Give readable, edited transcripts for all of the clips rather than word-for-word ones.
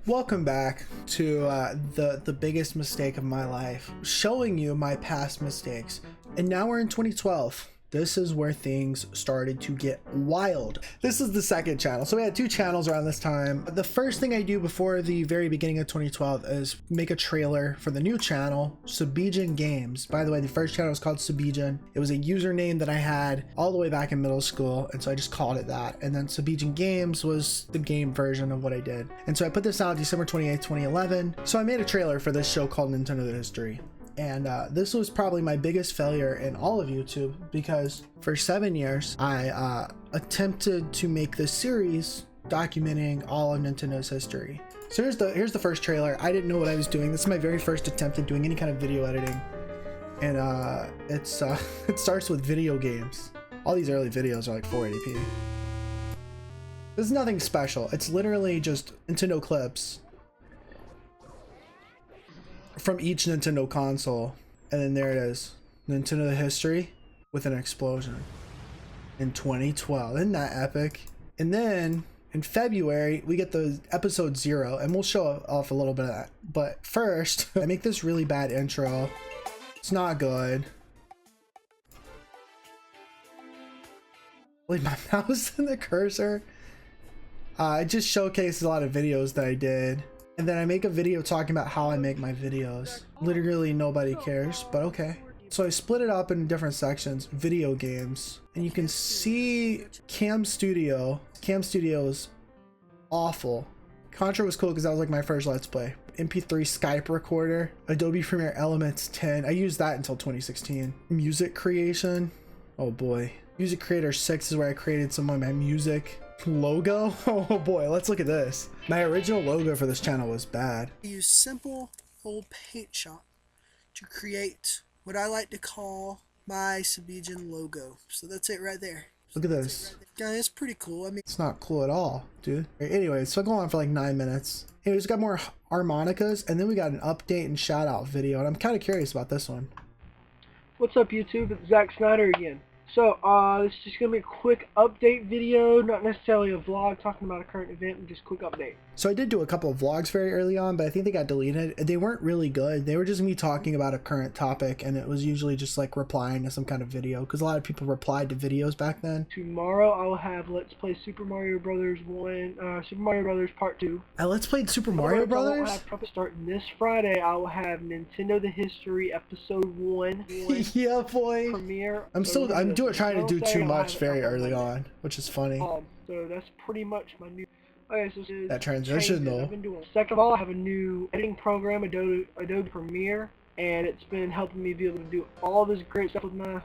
Welcome back to the biggest mistake of my life, showing you my past mistakes. And now we're in 2012. This is where things started to get wild. This is the second channel. So we had two channels around this time. The first thing I do before the very beginning of 2012 is make a trailer for the new channel, Subijin Games. By the way, the first channel was called Subijin. It was a username that I had all the way back in middle school, and so I just called it that. And then Subijin Games was the game version of what I did. And so I put this out December 28th, 2011. So I made a trailer for this show called Nintendo The History. And this was probably my biggest failure in all of YouTube, because for 7 years I attempted to make this series documenting all of Nintendo's history. So here's the first trailer. I didn't know what I was doing. This is my very first attempt at doing any kind of video editing, and it starts with video games. All these early videos are like 480p. This is nothing special. It's literally just Nintendo clips from each Nintendo console, and then there it is, Nintendo The History with an explosion in 2012. Isn't that epic? And then in February we get the episode 0, and we'll show off a little bit of that. But first, I make this really bad intro. It's not good. Leave my mouse in the cursor. I just showcased a lot of videos that I did. And then I make a video talking about how I make my videos. Literally nobody cares, but okay. So I split it up in different sections, video games. And you can see Cam Studio. Cam Studio is awful. Contra was cool because that was like my first Let's Play. MP3 Skype recorder, Adobe Premiere Elements 10. I used that until 2016. Music creation. Oh boy. Music Creator 6 is where I created some of my music. Logo. Oh boy, let's look at this. My original logo for this channel was bad. I use simple old paint shop to create what I like to call my Subijin logo. So that's it right there. Look at this. Guys, it's pretty cool. I mean, it's not cool at all, dude. Anyway, so I go on for like 9 minutes. Anyways, we got more harmonicas, and then we got an update and shout out video, and I'm kind of curious about this one. What's up, YouTube? It's Zack Snyder again. So, this is just going to be a quick update video, not necessarily a vlog talking about a current event, but just a quick update. So I did do a couple of vlogs very early on, but I think they got deleted. They weren't really good. They were just me talking about a current topic, and it was usually just like replying to some kind of video, because a lot of people replied to videos back then. Tomorrow I will have Let's Play Super Mario Brothers 1, Super Mario Brothers Part 2. Let's Play Super Mario Brothers? Starting this Friday, I will have Nintendo The History Episode 1. Yeah, boy. Premiere. I'm trying to do too much very early on, which is funny. So that's pretty much my new. Okay, so that transition though. I've been doing. Second of all, I have a new editing program, Adobe Premiere, and it's been helping me be able to do all this great stuff with my.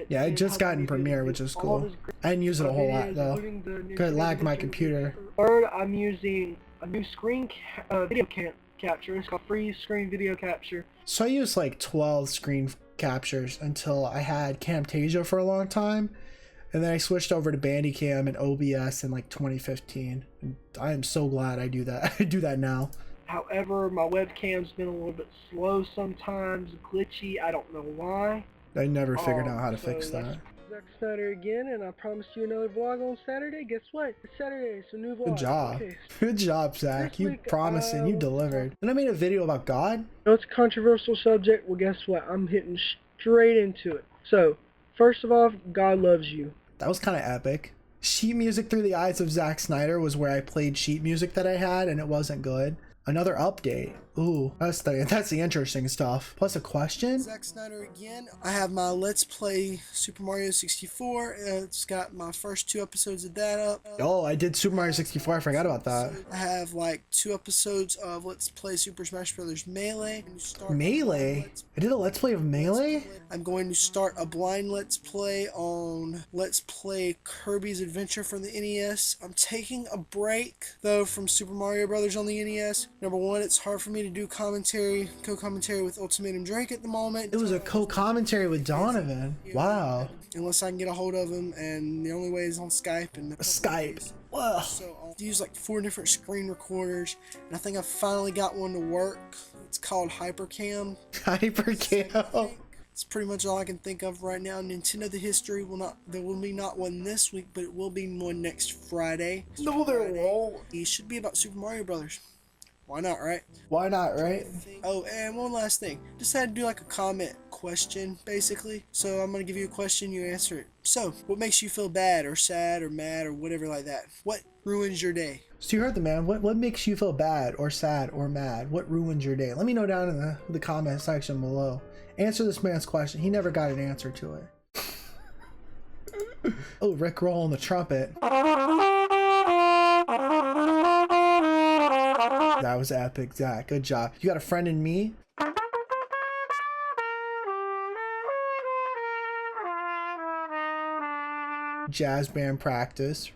Yeah, I just got in Premiere, which is cool. I didn't use it a whole lot though. Could lag my computer. Third, I'm using a new screen video capture. It's called Free Screen Video Capture. So I used like 12 screen captures until I had Camtasia for a long time, and then I switched over to Bandicam and OBS in like 2015, and I am so glad I do that. I do that now. However, my webcam's been a little bit slow sometimes, glitchy. I don't know why. I never figured out how to fix that. Zack Snyder again, and I promised you another vlog on Saturday. Guess what? It's Saturday, so new vlog. Good job. Okay. Good job, Zach. You promised and you delivered. Then I made a video about God. No, it's a controversial subject. Well, guess what? I'm hitting straight into it. So, first of all, God loves you. That was kind of epic. Sheet music through the eyes of Zack Snyder was where I played sheet music that I had, and it wasn't good. Another update. Ooh, that's the interesting stuff. Plus a question. Zack Snyder again. I have my Let's Play Super Mario 64. It's got my first 2 episodes of that up. Oh, I did Super Mario 64. I forgot about that. I have like 2 episodes of Let's Play Super Smash Bros. Melee. Melee? I did a Let's Play of Melee? I'm going to start a blind Let's Play on Let's Play Kirby's Adventure from the NES. I'm taking a break, though, from Super Mario Bros. On the NES. Number 1, it's hard for me to do co-commentary with Ultimatum Drake at the moment. It was a co-commentary with Donovan. Wow. Unless I can get a hold of him, and the only way is on Skype. Skype. Wow. So I'll use like 4 different screen recorders, and I think I finally got one to work. It's called Hypercam. Hypercam. It's pretty much all I can think of right now. Nintendo The History there will be not one this week, but it will be one next Friday. No, there won't. It should be about Super Mario Brothers. Why not, right? Why not, right? Oh, and one last thing. Just had to do like a comment question, basically. So I'm going to give you a question, you answer it. So, what makes you feel bad or sad or mad or whatever like that? What ruins your day? So you heard the man. What makes you feel bad or sad or mad? What ruins your day? Let me know down in the comment section below. Answer this man's question. He never got an answer to it. Oh, Rick Roll on the trumpet. That was epic, Zach. Good job. You got a friend in me? Jazz band practice.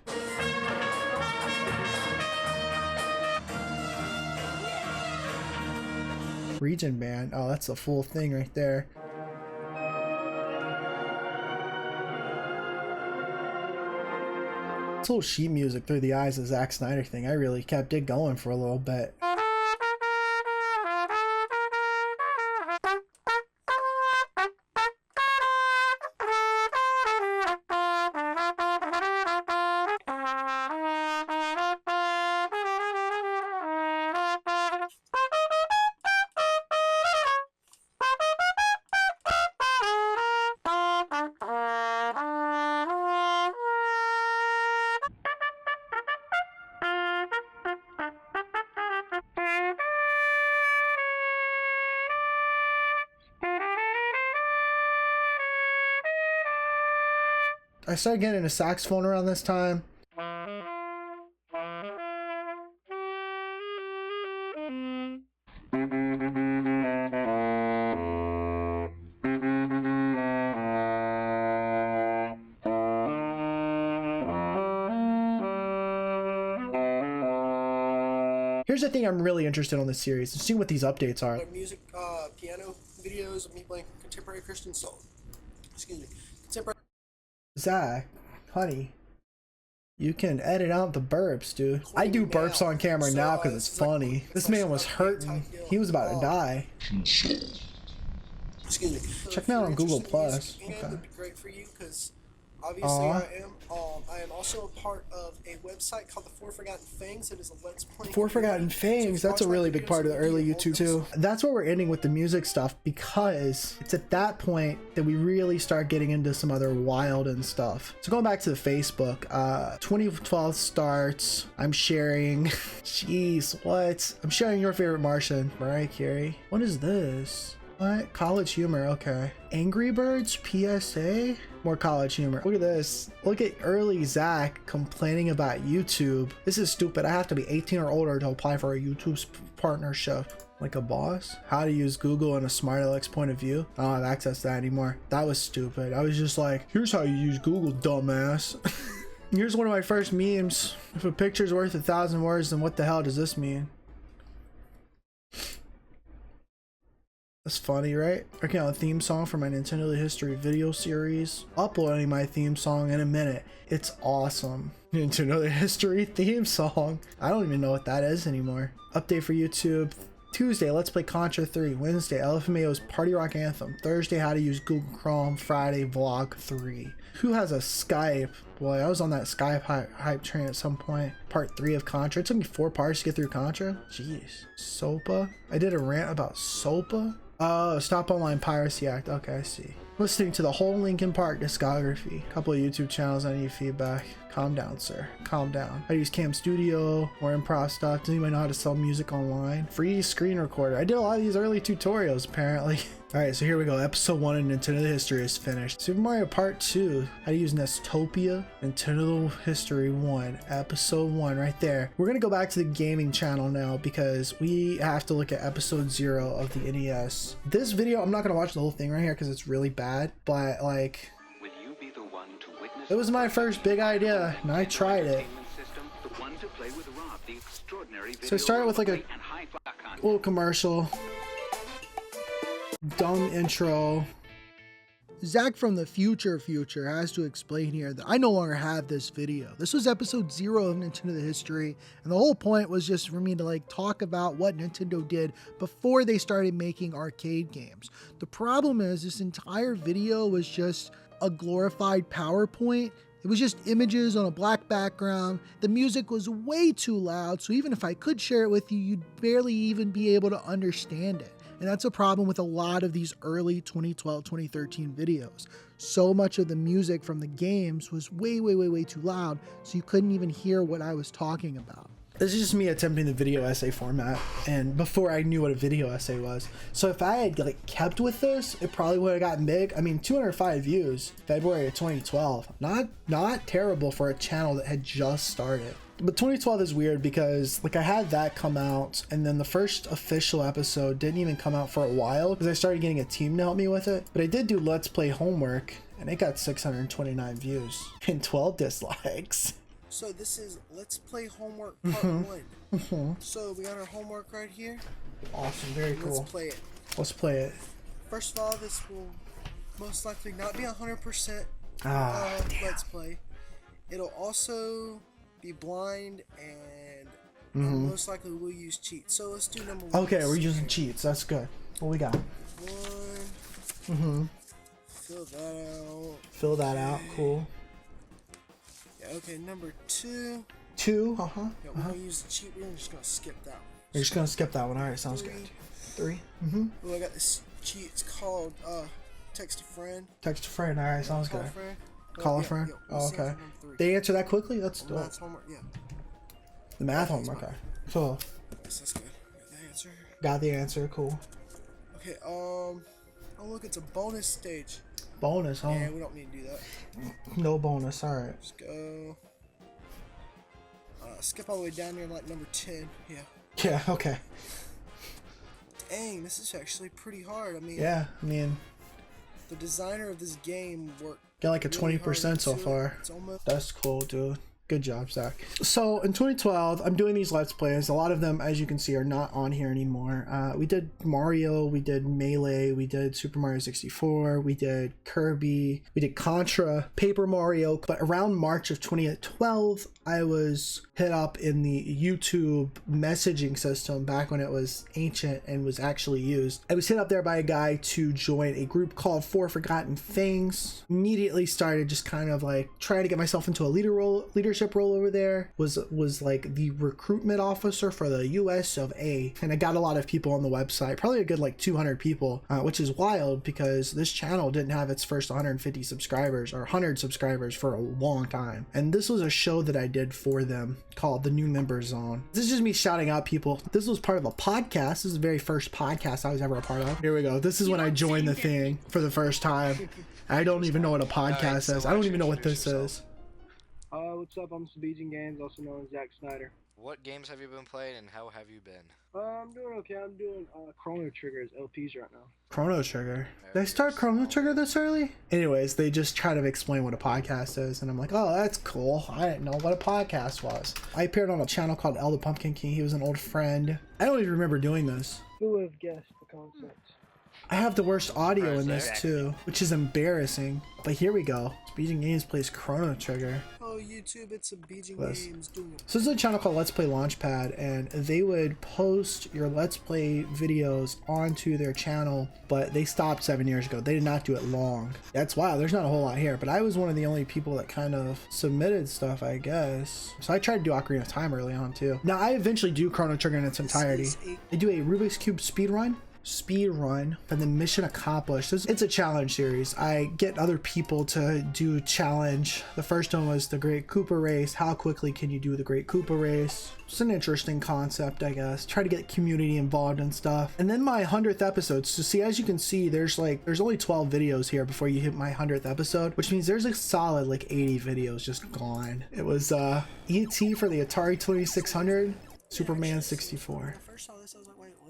Region band. Oh, that's a full thing right there. This little sheet music through the eyes of Zack Snyder thing, I really kept it going for a little bit. I started getting a saxophone around this time. Here's the thing I'm really interested in this series, and seeing what these updates are. Music, piano videos of me playing contemporary Christian soul. Excuse me. Contemporary. Zach, honey, you can edit out the burps, dude. I do burps on camera now because it's funny. This man was hurting. He was about to die. Excuse me. Check me out on Google Plus. Okay. That'd be great for you because obviously I am. I am also a part of a website called the Four Forgotten Fangs. It is a Let's Play. Four Forgotten Fangs. That's a really big part of the early YouTube too. That's where we're ending with the music stuff because it's at that point that we really start getting into some other wild and stuff. So going back to the Facebook, 2012 starts. I'm sharing. Jeez, what? I'm sharing Your Favorite Martian, Mariah Carey. What is this? What? College Humor, okay. Angry Birds PSA? More College Humor. Look at this. Look at early Zach complaining about YouTube. This is stupid. I have to be 18 or older to apply for a YouTube partnership. Like a boss? How to use Google in a smart Alex point of view? I don't have access to that anymore. That was stupid. I was just like, here's how you use Google, dumbass. Here's one of my first memes. If a picture's worth 1,000 words, then what the hell does this mean? That's funny, right? Working on a theme song for my Nintendo History video series. Uploading my theme song in a minute. It's awesome. Nintendo History theme song. I don't even know what that is anymore. Update for YouTube. Tuesday, Let's Play Contra 3. Wednesday, LFMAO's Party Rock Anthem. Thursday, How to Use Google Chrome. Friday, Vlog 3. Who has a Skype? Boy, I was on that Skype hype train at some point. Part 3 of Contra. It took me 4 parts to get through Contra. Jeez. SOPA? I did a rant about SOPA? Oh, Stop Online Piracy Act. Okay, I see. Listening to the whole Linkin Park discography. Couple of YouTube channels. I need feedback. Calm down, sir. Calm down. I use Cam Studio, more improv stuff. Does anybody know how to sell music online? Free screen recorder. I did a lot of these early tutorials, apparently. Alright, so here we go. Episode 1 of Nintendo History is finished. Super Mario Part 2. How to use Nestopia. Nintendo History 1. Episode 1 right there. We're going to go back to the gaming channel now because we have to look at episode 0 of the NES. This video, I'm not going to watch the whole thing right here because it's really bad. But like, it was my first big idea and I tried it. So I started with like a little commercial. Dumb intro. Zach from the future has to explain here that I no longer have this video. This was episode 0 of Nintendo History, and the whole point was just for me to like talk about what Nintendo did before they started making arcade games. The problem is this entire video was just a glorified PowerPoint It was just images on a black background. The music was way too loud, so even if I could share it with you, you'd barely even be able to understand it. And that's a problem with a lot of these early 2012, 2013 videos. So much of the music from the games was way too loud, so you couldn't even hear what I was talking about. This is just me attempting the video essay format, and before I knew what a video essay was. So if I had like kept with this, it probably would have gotten big. I mean, 205 views, February of 2012. Not terrible for a channel that had just started. But 2012 is weird because like I had that come out, and then the first official episode didn't even come out for a while because I started getting a team to help me with it. But I did do Let's Play Homework, and it got 629 views and 12 dislikes. So this is Let's Play Homework Part 1. So we got our homework right here. Awesome, very cool. Let's play it. Let's play it. First of all, this will most likely not be 100% Let's Play. It'll also be blind, and most likely we'll use cheats. So let's do number 1. Okay, we're using cheats. That's good. What we got? 1. Fill that out. Fill that out. Cool. Yeah, okay, number 2. 2. Yeah, we're gonna use the cheat. We're just gonna skip that one. You're just gonna skip that one. All right, sounds good. 3. Oh, I got this cheat. It's called Text a Friend. Text a friend. All right, sounds Call good. a friend. Call a friend. Oh, okay. They answer that quickly. That's dope. Math homework. Yeah. The math homework. Okay. Cool. Yes, that's good. Got the answer. Got the answer. Cool. Okay. Oh look, it's a bonus stage. Bonus, huh? Yeah, we don't need to do that. No bonus. All right. Let's go. Skip all the way down here, like number 10. Yeah. Yeah. Okay. Dang, this is actually pretty hard. I mean. Yeah. I mean, the designer of this game worked. got like a really 20% so far. It's almost. That's cool, dude. Good job, Zach. So in 2012, I'm doing these Let's Plays. A lot of them, as you can see, are not on here anymore. We did Mario, we did Melee, we did Super Mario 64, we did Kirby, we did Contra, Paper Mario. But around March of 2012, I was hit up in the YouTube messaging system back when it was ancient and was actually used. I was hit up there by a guy to join a group called For Forgotten Things. Immediately started just kind of like trying to get myself into a leadership role over there. Was like the recruitment officer for the US of A, and I got a lot of people on the website, probably a good like 200 people, which is wild because this channel didn't have its first 150 subscribers or 100 subscribers for a long time. And this was a show that I did for them called The New Member Zone. This is just me shouting out people. This was part of a podcast. This is the very first podcast I was ever a part of. Here we go. This is when I joined the thing for the first time. I don't even know what a podcast is. I don't even know what this is. What's up? I'm Sabijin Games, also known as Zack Snyder. What games have you been playing and how have you been? I'm doing okay. I'm doing Chrono Trigger's LPs right now. Chrono Trigger. Did I start Chrono Trigger this early? Anyways, they just try to explain what a podcast is, and I'm like, oh, that's cool. I didn't know what a podcast was. I appeared on a channel called El the Pumpkin King. He was an old friend. I don't even remember doing this. Who would have guessed the concept? I have the worst audio in this too, which is embarrassing. But here we go. Sabijin Games plays Chrono Trigger. Oh, YouTube, it's a Sabijin Games doing it. So this is a channel called Let's Play Launchpad, and they would post your Let's Play videos onto their channel, but they stopped 7 years ago. They did not do it long. That's wild. There's not a whole lot here, but I was one of the only people that kind of submitted stuff, I guess. So I tried to do Ocarina of Time early on too. Now I eventually do Chrono Trigger in its entirety. I do a Rubik's Cube speedrun, and then mission accomplished. It's a challenge series. I get other people to do challenge. The first one was the Great Koopa Race. How quickly can you do the Great Koopa Race? It's an interesting concept, I guess. Try to get community involved and stuff. And then my 100th episode. So see, as you can see, there's only 12 videos here before you hit my 100th episode, which means there's a solid like 80 videos just gone. It was E.T. for the Atari 2600, Superman 64.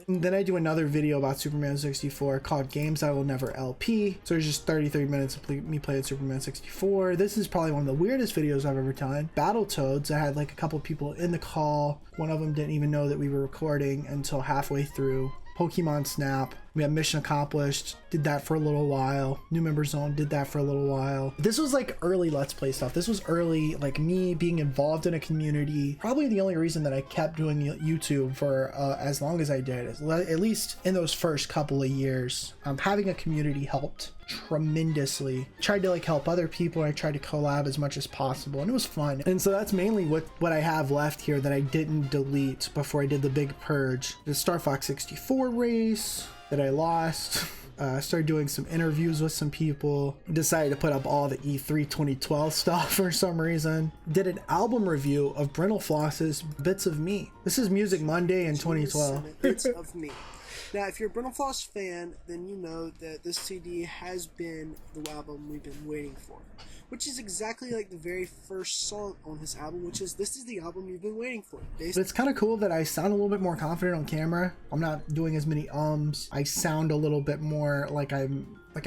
And then I do another video about Superman 64 called Games I Will Never LP. So there's just 33 minutes of me playing Superman 64. This is probably one of the weirdest videos I've ever done. Battletoads, I had like a couple people in the call. One of them didn't even know that we were recording until halfway through. Pokemon Snap. We had Mission Accomplished, did that for a little while. New Member Zone, did that for a little while. This was like early Let's Play stuff. This was early, like me being involved in a community. Probably the only reason that I kept doing YouTube for as long as I did, is at least in those first couple of years. Having a community helped tremendously. Tried to like help other people. I tried to collab as much as possible, and it was fun. And so that's mainly what I have left here that I didn't delete before I did the big purge. The Star Fox 64 race that I lost. Started doing some interviews with some people. Decided to put up all the E3 2012 stuff for some reason. Did an album review of Brittle Floss's Bits of Me. This is Music Monday in 2012. Bits of Me. Now, if you're a Brittle Floss fan, then you know that this CD has been the album we've been waiting for, which is exactly like the very first song on his album, which is "This is the album you've been waiting for." But it's kind of cool that I sound a little bit more confident on camera. I'm not doing as many ums. I sound a little bit more like I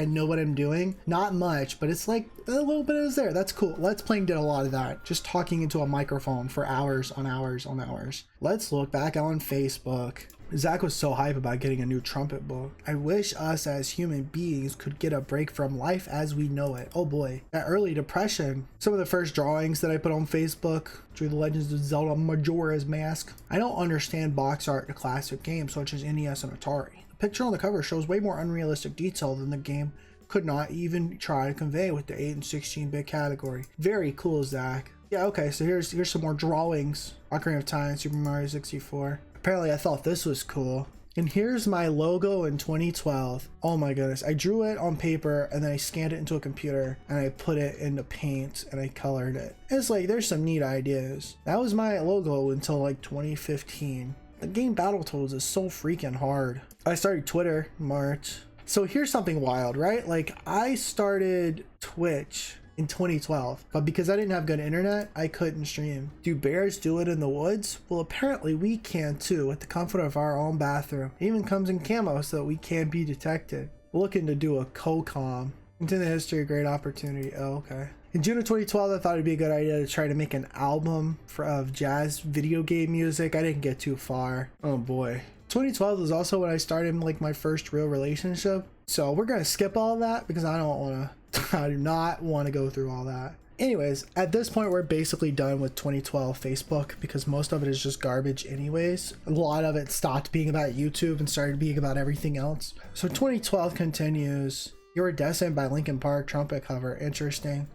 know what I'm doing. Not much, but it's like a little bit is there. That's cool. Let's Playing did a lot of that. Just talking into a microphone for hours on hours on hours. Let's look back on Facebook. Zach was so hype about getting a new trumpet book. I wish us as human beings could get a break from life as we know it. Oh boy, that early depression. Some of the first drawings that I put on Facebook drew the Legends of Zelda Majora's Mask. I don't understand box art to classic games such as NES and Atari. The picture on the cover shows way more unrealistic detail than the game could not even try to convey with the 8 and 16-bit category. Very cool, Zach. Yeah, okay, so here's some more drawings. Ocarina of Time, Super Mario 64. Apparently I thought this was cool. And here's my logo in 2012. Oh my goodness. I drew it on paper and then I scanned it into a computer and I put it into paint and I colored it. It's like, there's some neat ideas. That was my logo until like 2015. The game Battletoads is so freaking hard. I started Twitter in March. So here's something wild, right? Like I started Twitch in 2012, but because I didn't have good internet, I couldn't stream. Do bears do it in the woods? Well, apparently we can too, with the comfort of our own bathroom. It even comes in camo so that we can't be detected. We're looking to do a co-com. Into the history, great opportunity. Oh, okay. In June of 2012, I thought it'd be a good idea to try to make an album of jazz video game music. I didn't get too far. Oh boy. 2012 was also when I started like my first real relationship. So we're gonna skip all that because I do not want to go through all that. Anyways, at this point, we're basically done with 2012 Facebook because most of it is just garbage anyways. A lot of it stopped being about YouTube and started being about everything else. So 2012 continues. Iridescent by Linkin Park, trumpet cover. Interesting.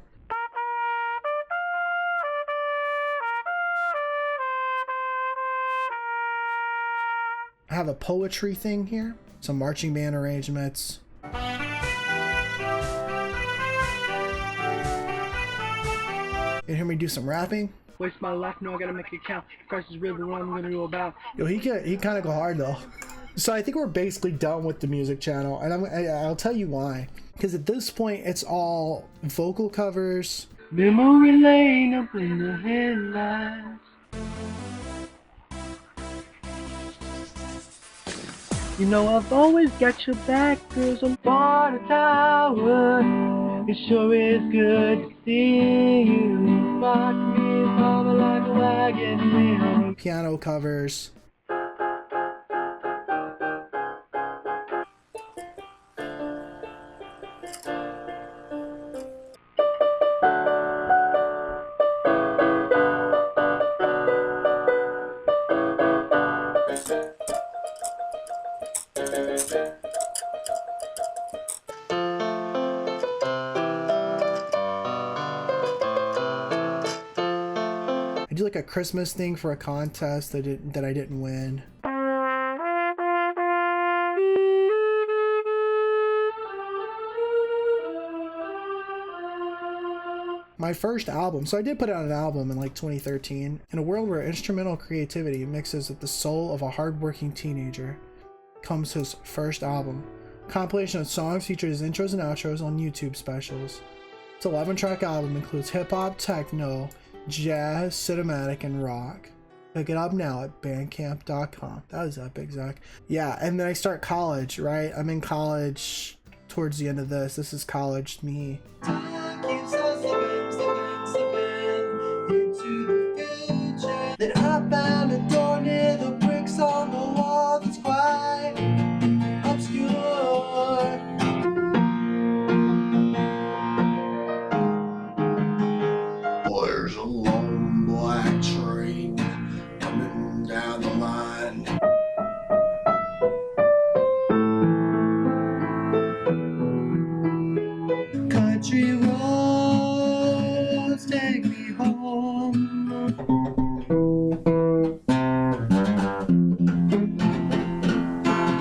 I have a poetry thing here. Some marching band arrangements. You hear me do some rapping? Waste my life, no, I gotta make it count. Price is real, but what I'm gonna go about. Yo, he kind of go hard though. So I think we're basically done with the music channel, and I'll tell you why. Because at this point, it's all vocal covers. Memory lane up in the headlights. You know I've always got your back, girls on the tower. It sure is good to see you. Rock me, mama, like a wagon wheel. Piano covers. I do like a Christmas thing for a contest that I didn't win. My first album, so I did put out an album in like 2013. In a world where instrumental creativity mixes with the soul of a hardworking teenager, comes his first album. Compilation of songs features intros and outros on YouTube specials. It's an 11-track album, includes hip-hop, techno, jazz, cinematic, and rock. Pick it up now at bandcamp.com. That was epic, Zach. Yeah, and then I start college, right? I'm in college towards the end of this. This is college me. Time keeps on slipping into the future. Then I found a door near the bricks on the wall that's quite obscure.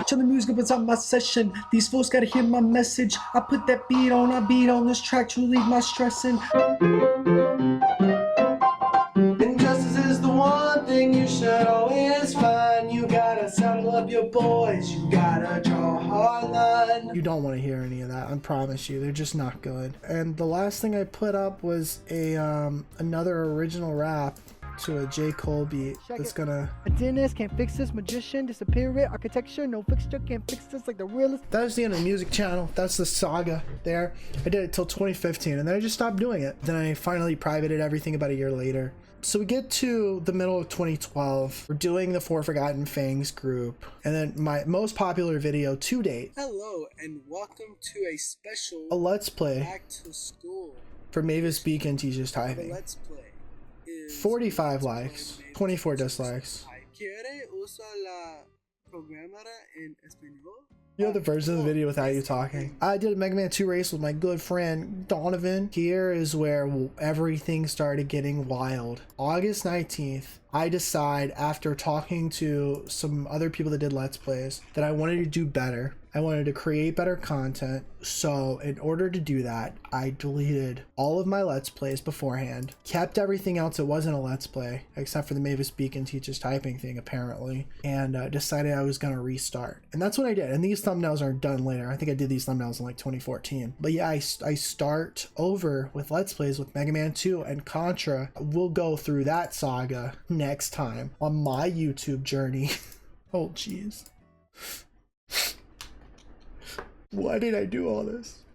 Turn the music up inside my session. These fools gotta hear my message. I put that beat on, I beat on this track to relieve my stressing. Injustice is the one thing you should always find. You gotta saddle up your boys, you gotta draw a hard line. You don't want to hear any of that, I promise you. They're just not good. And the last thing I put up was a another original rap to a J. Cole beat that's gonna... A dentist can't fix this, magician disappear it, architecture, no fixture can't fix this like the realist. That was the end of the music channel. That's the saga there. I did it till 2015 and then I just stopped doing it. Then I finally privated everything about a year later. So we get to the middle of 2012. We're doing the For Forgotten Fangs group. And then my most popular video to date, Hello and welcome to a special a Let's Play Back to School. for Mavis Beacon Teaches The Typing. Let's Play is 45 Let's Play likes, Mavis 24 Teaches dislikes. Typing. ¿Quiere usa la programadora en español? You know the version of the video without you talking. I did a Mega Man 2 race with my good friend Donovan. Here is where everything started getting wild. August 19th, I decide after talking to some other people that did Let's Plays that I wanted to do better. I wanted to create better content. So in order to do that, I deleted all of my Let's Plays beforehand, kept everything else that wasn't a Let's Play, except for the Mavis Beacon Teaches Typing thing apparently, and decided I was going to restart. And that's what I did. And these thumbnails are done later. I think I did these thumbnails in like 2014. But yeah, I start over with Let's Plays with Mega Man 2 and Contra. We'll go through that saga next time on my YouTube journey. Oh, jeez. Why did I do all this?